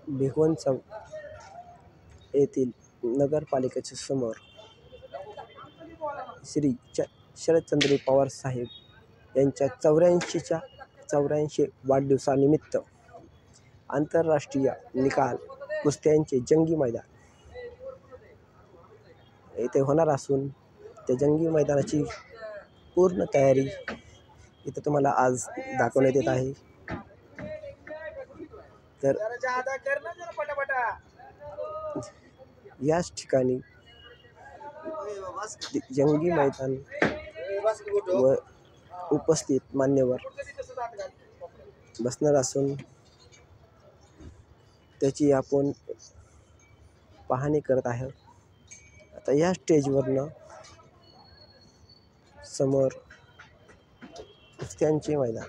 भिगवण चौक येथील नगरपालिकेच्या समोर श्री शरदचंद्र पवार साहेब यांच्या 84 वाढदिवसानिमित्त आंतरराष्ट्रीय निकाल कुस्त्यांचे जंगी मैदान येथे होणार असून त्या जंगी मैदानाची पूर्ण तयारी इथं तुम्हाला आज दाखवण्यात येत आहे। तर याच ठिकाणी जंगी मैदान व उपस्थित मान्यवर बसणार असून त्याची आपण पाहणी करत आहोत। आता या स्टेजवरनं समोर कुस्त्यांचे मैदान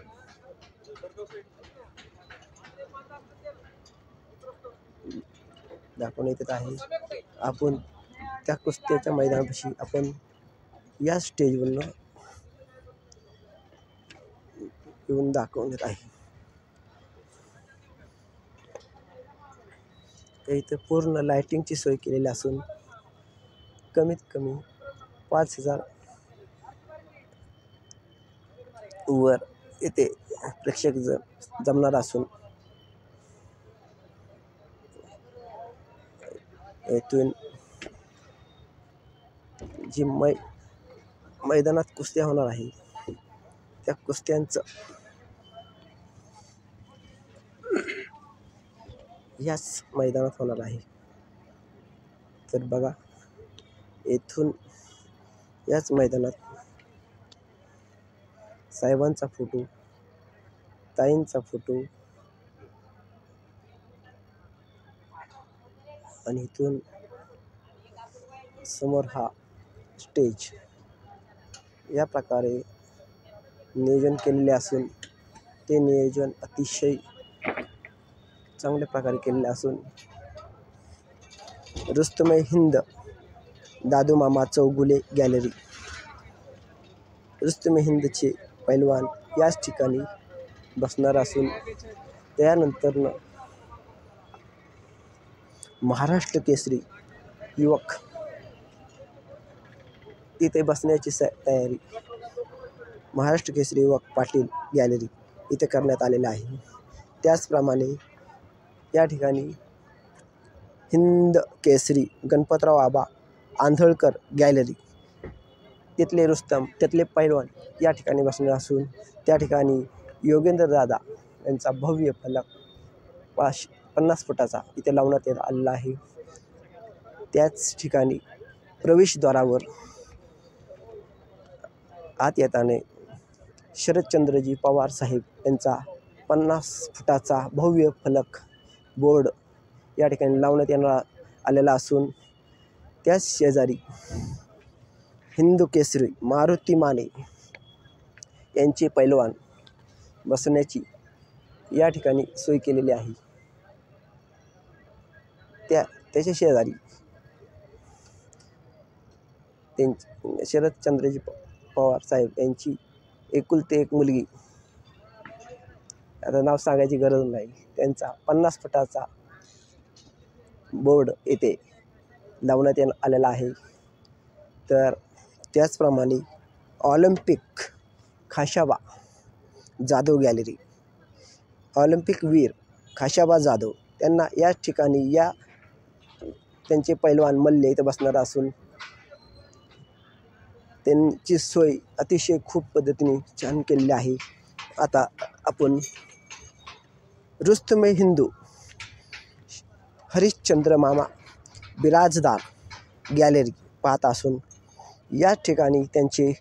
दाखवण्यात येत आहे। आपण त्या कुस्त्याच्या मैदानापाशी आपण या स्टेजवरनं येऊन दाखवण्यात आहे। तर इथे पूर्ण लाइटिंगची सोय केलेली असून कमीत कमी 5000 वर येथे प्रेक्षक जमणार असून येथून जी मैदानात कुस्त्या होणार आहे त्या कुस्त्यांचं याच मैदानात होणार आहे। तर बघा येथून याच मैदानात साहेबांचा फोटो, ताईंचा फोटो आणि इथून समोर हा स्टेज या प्रकारे नियोजन केलेले असून ते नियोजन अतिशय चांगल्या प्रकारे केलेले असून रुस्तमे हिंद दादू मामा चौगुले गॅलरी रुस्तमे हिंदचे पैलवान याच ठिकाणी बसणार असून त्यानंतर महाराष्ट्र केसरी युवक तिथे बसण्याची तयारी महाराष्ट्र केसरी युवक पाटील गॅलरी इथे करण्यात आलेला आहे। त्याचप्रमाणे या ठिकाणी हिंद केसरी गणपतराव आबा आंधळकर गॅलरी तिथले रुस्तम तिथले पैलवान या ठिकाणी बसणार असून त्या ठिकाणी योगेंद्र दादा यांचा भव्य फलक 50 फुटाचा इथे लावण्यात आलेला आहे। त्याच ठिकाणी प्रवेशद्वारावर आत येताना शरदचंद्रजी पवार साहेब यांचा 50 फुटाचा भव्य फलक बोर्ड या ठिकाणी लावण्यात आलेला असून त्याच शेजारी हिंदू केसरी मारुती माने यांचे पैलवान बसण्याची या ठिकाणी सोय केलेली आहे। त्याच्या शेजारी शरदचंद्रजी पवार साहेब यांची एकुलती एक मुलगी, आता नाव सांगायची गरज नाही, त्यांचा 50 फुटाचा बोर्ड येथे लावण्यात आलेला आहे। तर त्याचप्रमाणे Olympic Khashaba Jadhav gallery Olympic वीर खाशाबा जाधव त्यांना याच ठिकाणी त्यांचे पैलवान मल्ले इथे बसणार असून त्यांची सोय अतिशय खूप पद्धतीने छान केलेली आहे। आता आपण रुस्तमे हिंदू हरिश्चंद्र मामा बिराजदार गॅलरी पाहत असून या ठिकाणी त्यांचे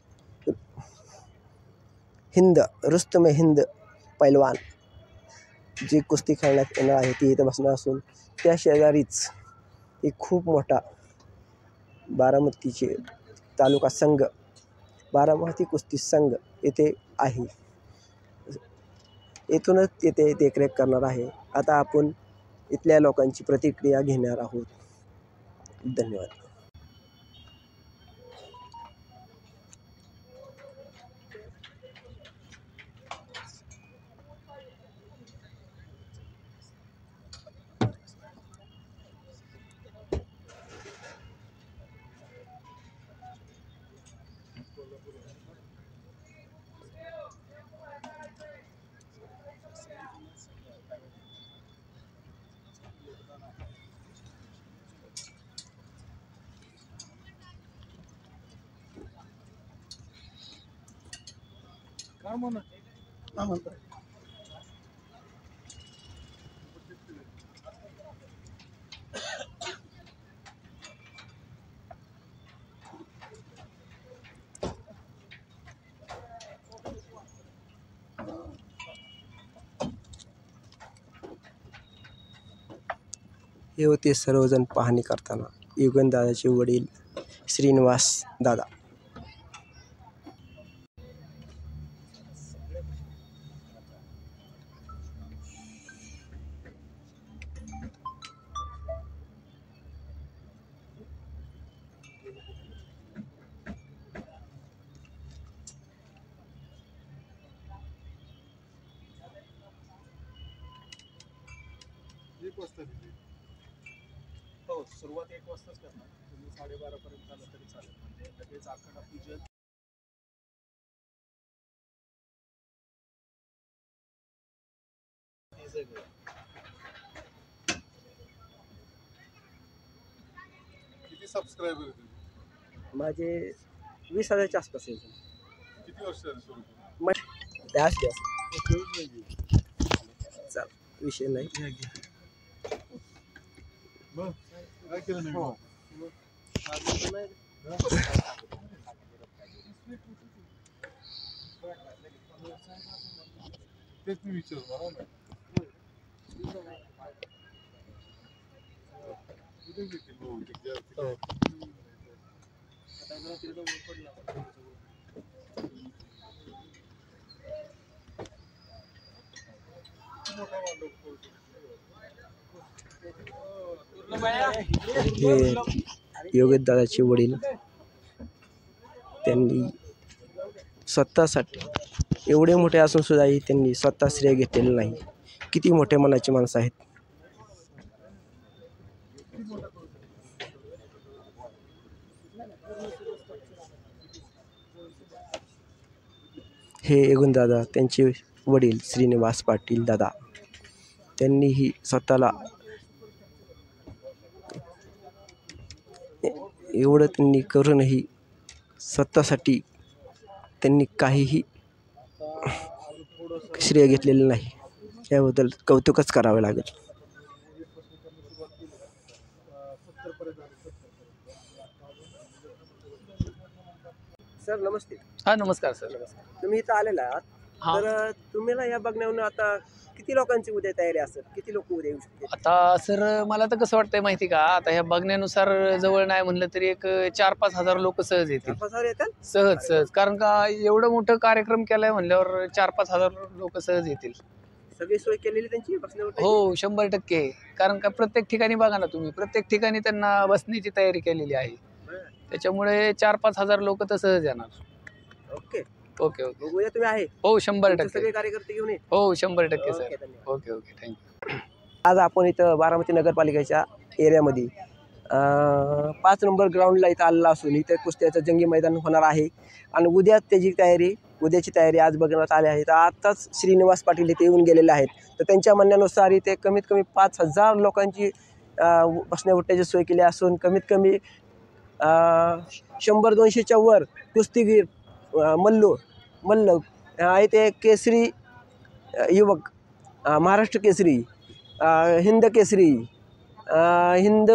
रुस्तमे हिंद पैलवान जी कुस्ती खेळण्यात येणार आहे ती इथे बसणार असून त्या शेजारीच एक खूप मोठा बारामतीचे तालुका संघ बारामती कुस्ती संघ येथे आहे। येथूनच येथे देखरेख करणार आहे। आता आपण इथल्या लोकांची प्रतिक्रिया घेणार आहोत. धन्यवाद. हे होते सर्वजण पाहणी करताना युगनदादाचे वडील श्रीनिवास दादा. हो, सुरुवात 1 वाजताच करणार. तुम्ही 12:30 पर्यंत आला तरी चालेल. म्हणजे लगेच आखाडा पूजन हे सगळं. किती सबस्क्रायबर आहे तुम्ही? माझे 20,000च्या आसपास आहे. किती वर्ष झाली सुरू करून? मग त्याच चाल विषय नाही. मग काय केलं नाही? हो. तेच मी विचारतो ना. हे योगेश दादाचे वडील त्यांनी स्वतःसाठी एवढे मोठे असून सुद्धाही त्यांनी स्वतः श्रेय घेतलेलं नाही. किती मोठ्या मनाची माणसं आहेत. हे योगेशदादा त्यांचे वडील श्रीनिवास पाटील दादा त्यांनीही स्वतःला एवढं त्यांनी करूनही स्वतःसाठी त्यांनी काहीही श्रेय घेतलेलं नाही. याबद्दल कौतुकच करावे लागेल. सर नमस्ते. हा नमस्कार सर. तुम्ही इथं आलेला आहात. हा. तर तुम्हाला या बघण्याहून आता किती लोकांची उद्या तयारी असेल? किती लोक उद्या येऊ शकतील? आता सर मला तर कसं वाटतंय माहिती का, आता ह्या बघण्यानुसार जवळ नाही म्हणलं तरी एक 4-5 हजार लोक सहज येतील. 4,000 येतात? सहज सहज, कारण का एवढं मोठं कार्यक्रम केलाय म्हणल्यावर 4-5 हजार लोक सहज येतील. सगळी सोय केलेली त्यांची बसण्यावर? हो 100%. कारण का प्रत्येक ठिकाणी बघा ना तुम्ही, प्रत्येक ठिकाणी त्यांना बसण्याची तयारी केलेली आहे. त्याच्यामुळे 4-5 हजार लोक तर सहज येणार. Okay okay okay. उद्या तुम्ही आहे? हो 100%. सगळे कार्यकर्ते घेऊन ये. हो 100% सर. ओके, धन्यवाद. Okay okay thank you. आज आपण इथं बारामती नगरपालिकेच्या एरियामध्ये 5 नंबर ग्राउंडला इथं आलेला असून इथं कुस्त्याचं जंगी मैदान होणार आहे. आणि उद्या उद्याची तयारी आज बघण्यात आली आहे. तर आत्ताच श्रीनिवास पाटील इथे येऊन गेलेले आहेत. तर त्यांच्या म्हणण्यानुसार इथे कमीत कमी 5,000 लोकांची बसण्या उठण्याची सोय केली असून कमीत कमी 100-200च्या वर कुस्तीगीर मल्ल आहे. ते केसरी युवक, महाराष्ट्र केसरी, हिंद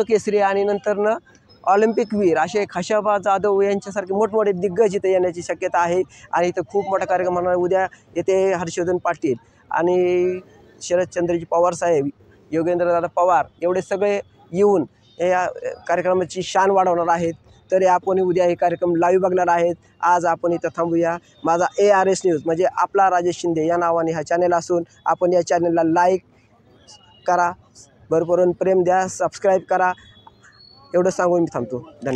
केसरी आणि नंतरनं ऑलिम्पिकवीर असे खाशाबा जाधव यांच्यासारखे मोठमोठे दिग्गज इथे येण्याची शक्यता आहे. आणि इथं खूप मोठा कार्यक्रम होणार. उद्या येथे हर्षवर्धन पाटील आणि शरदचंद्रजी पवार साहेब, योगेंद्रदादा पवार एवढे सगळे येऊन या कार्यक्रमाची शान वाढवणार आहेत. तरी आपण उद्या हे कार्यक्रम लाईव्ह बघणार आहेत. आज आपण इथं थांबूया. माझा ARS न्यूज म्हणजे आपला राजेश शिंदे या नावाने हा चॅनल असून आपण या चॅनलला लाईक करा, भरभरून प्रेम द्या, सबस्क्राईब करा. एवढं सांगून मी थांबतो. धन्यवाद.